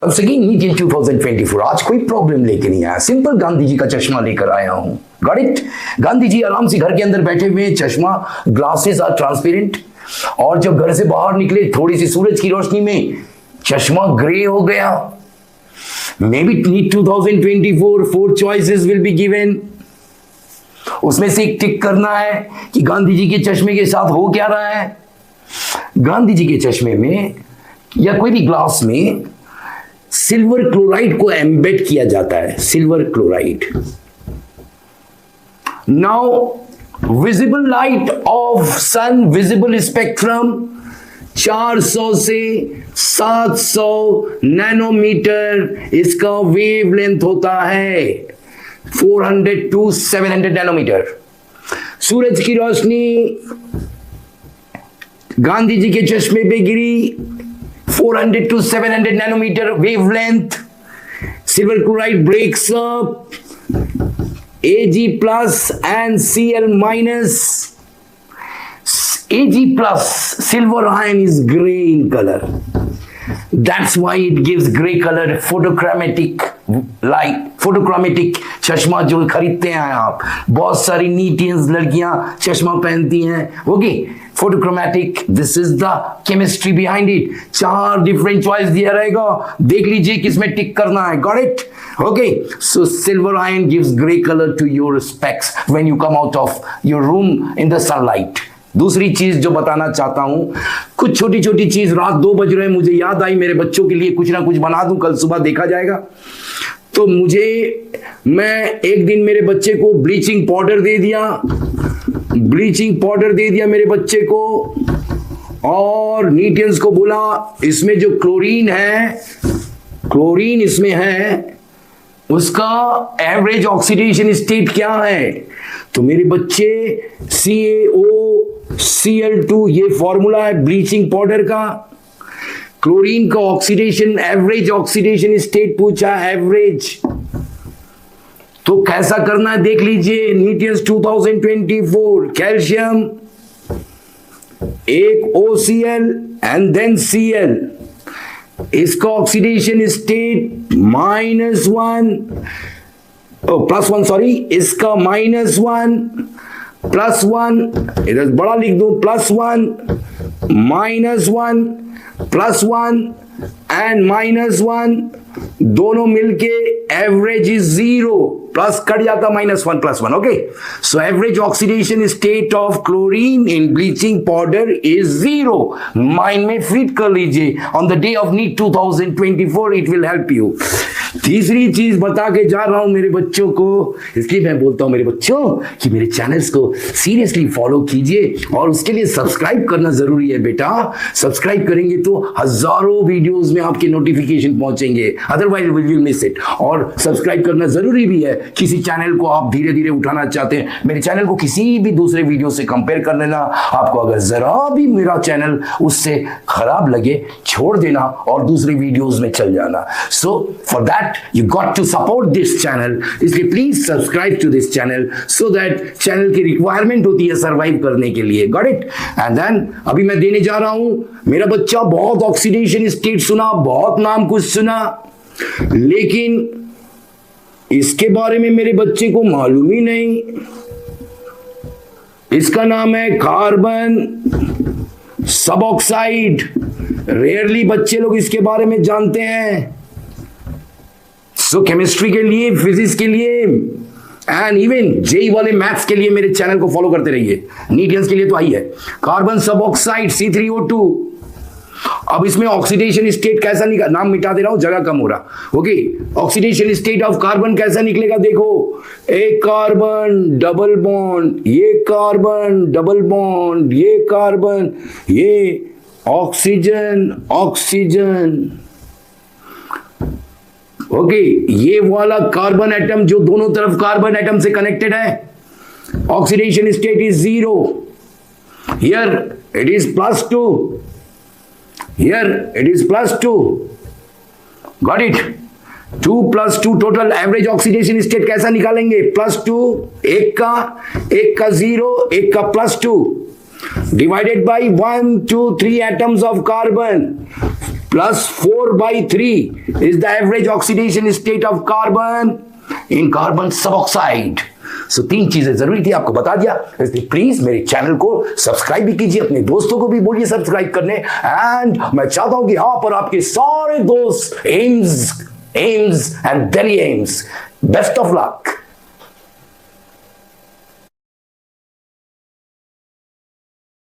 NEET इन 2024 आज कोई problem लेके नहीं आया, सिंपल गांधी जी का चश्मा लेकर आया हूं। Got it? गांधी जी आराम से घर के अंदर बैठे हुए हैं, चश्मा, ग्लासेस आर ट्रांसपेरेंट, और जब घर से बाहर निकले थोड़ी सी सूरज की रोशनी में चश्मा ग्रे हो गया। May be NEET 2024 4 choices will be given, उसमें से एक टिक करना है कि गांधी जी के चश्मे के साथ हो क्या रहा है। गांधी जी के चश्मे में या कोई भी ग्लास में सिल्वर क्लोराइड को एम्बेड किया जाता है, silver chloride. Now visible light of sun, visible spectrum 400 से 700 नैनोमीटर इसका वेवलेंथ होता है, 400 to 700 नैनोमीटर। सूरज की रोशनी गांधी जी के चश्मे पे गिरी, 400 to 700 nanometer wavelength. Silver chloride breaks up Ag plus and Cl minus. Ag plus, silver ion is gray in color. That's why it gives gray color, photochromatic light, photochromatic चश्मा जो खरीदते हैं आप, बहुत सारी नीटियंस लड़कियां चश्मा पहनती हैं, okay, photochromatic, this is the chemistry behind it. 4 different choice दिया रहेगा, देख लीजिए किसमें टिक करना है। Got it? Okay, so silver ion gives grey colour to your specs when you come out of your room in the sunlight. दूसरी चीज जो बताना चाहता हूं, कुछ छोटी छोटी चीज, रात 2 बज रहे हैं, मुझे याद आई मेरे बच्चों के लिए कुछ ना कुछ बना दूं, कल सुबह देखा जाएगा। तो मैं एक दिन मेरे बच्चे को ब्लीचिंग पाउडर दे दिया मेरे बच्चे को, और नीटियंस को बोला इसमें जो क्लोरीन इसमें है, उसका एवरेज ऑक्सीडेशन स्टेट क्या है। तो मेरे बच्चे CaOCl2 ये फॉर्मूला है ब्लीचिंग पाउडर का, क्लोरीन का ऑक्सीडेशन, एवरेज ऑक्सीडेशन स्टेट पूछा, एवरेज। तो कैसा करना है देख लीजिए, नीटियंस 2024, कैल्शियम एक OCl एंड देन Cl, इसका ऑक्सीडेशन स्टेट -1 +1, सॉरी, इसका -1 +1, इधर बड़ा लिख दो, +1 -1 +1 एंड -1 दोनों मिलके एवरेज इज 0, प्लस कट जाता -1 +1। Okay, so average oxidation state of chlorine in bleaching powder is 0। Mind में फिट कर लीजिए, on the day of NEET 2024 it will help you. तीसरी चीज बता के जा रहा हूं मेरे बच्चों को, इसलिए मैं बोलता हूं मेरे बच्चों कि मेरे चैनल्स को सीरियसली फॉलो कीजिए, और उसके लिए सब्सक्राइब करना जरूरी है बेटा। सब्सक्राइब करेंगे तो हजारों वीडियोस में आपके नोटिफिकेशन पहुंचेंगे, otherwise we will miss it. और सब्सक्राइब करना जरूरी भी है, किसी चैनल को आप धीरे धीरे उठाना चाहते हैं, मेरे चैनल को किसी भी दूसरे वीडियो से कंपेयर कर लेना। आपको अगर जरा भी मेरा चैनल उससे खराब लगे, छोड़ देना और दूसरे वीडियोस में चल जाना। So for that you got to support this channel, इसलिए please subscribe to this channel, so that channel की रिक्वायरमेंट होती है सरवाइव करने के लिए। Got it? एंड देन अभी मैं देने जा रहा हूं, मेरा बच्चा बहुत ऑक्सीडेशन स्टेट सुना, बहुत नाम कुछ सुना, लेकिन इसके बारे में मेरे बच्चे को मालूम ही नहीं। इसका नाम है कार्बन सब ऑक्साइड। रेयरली बच्चे लोग इसके बारे में जानते हैं। सो केमिस्ट्री के लिए, फिजिक्स के लिए एंड इवन जेई वाले मैथ्स के लिए मेरे चैनल को फॉलो करते रहिए। नीटियंस के लिए तो आई है कार्बन सब ऑक्साइड C3O2। अब इसमें ऑक्सीडेशन स्टेट कैसा निकला, नाम मिटा दे रहा हूं, जगह कम हो रहा। Okay, oxidation state of carbon कैसा निकलेगा देखो, एक कार्बन डबल बॉन्ड, ये कार्बन डबल बॉन्ड, ये कार्बन, ये ऑक्सीजन ऑक्सीजन। ओके, ये वाला कार्बन एटम जो दोनों तरफ कार्बन एटम से कनेक्टेड है, oxidation state is 0। Here it is +2, here it is +2। Got it? 2 + 2 total average oxidation state कैसा निकालेंगे, +2, एक का 0, एक का +2 divided by 1 2 3 atoms of carbon. plus 4/3 is the average oxidation state of carbon in carbon suboxide. सो 3 चीजें जरूरी थी, आपको बता दिया। इसलिए प्लीज मेरे चैनल को सब्सक्राइब भी कीजिए, अपने दोस्तों को भी बोलिए सब्सक्राइब करने। एंड मैं चाहता हूं कि यहां पर आपके सारे दोस्त AIIMS and Delhi AIIMS, best of luck.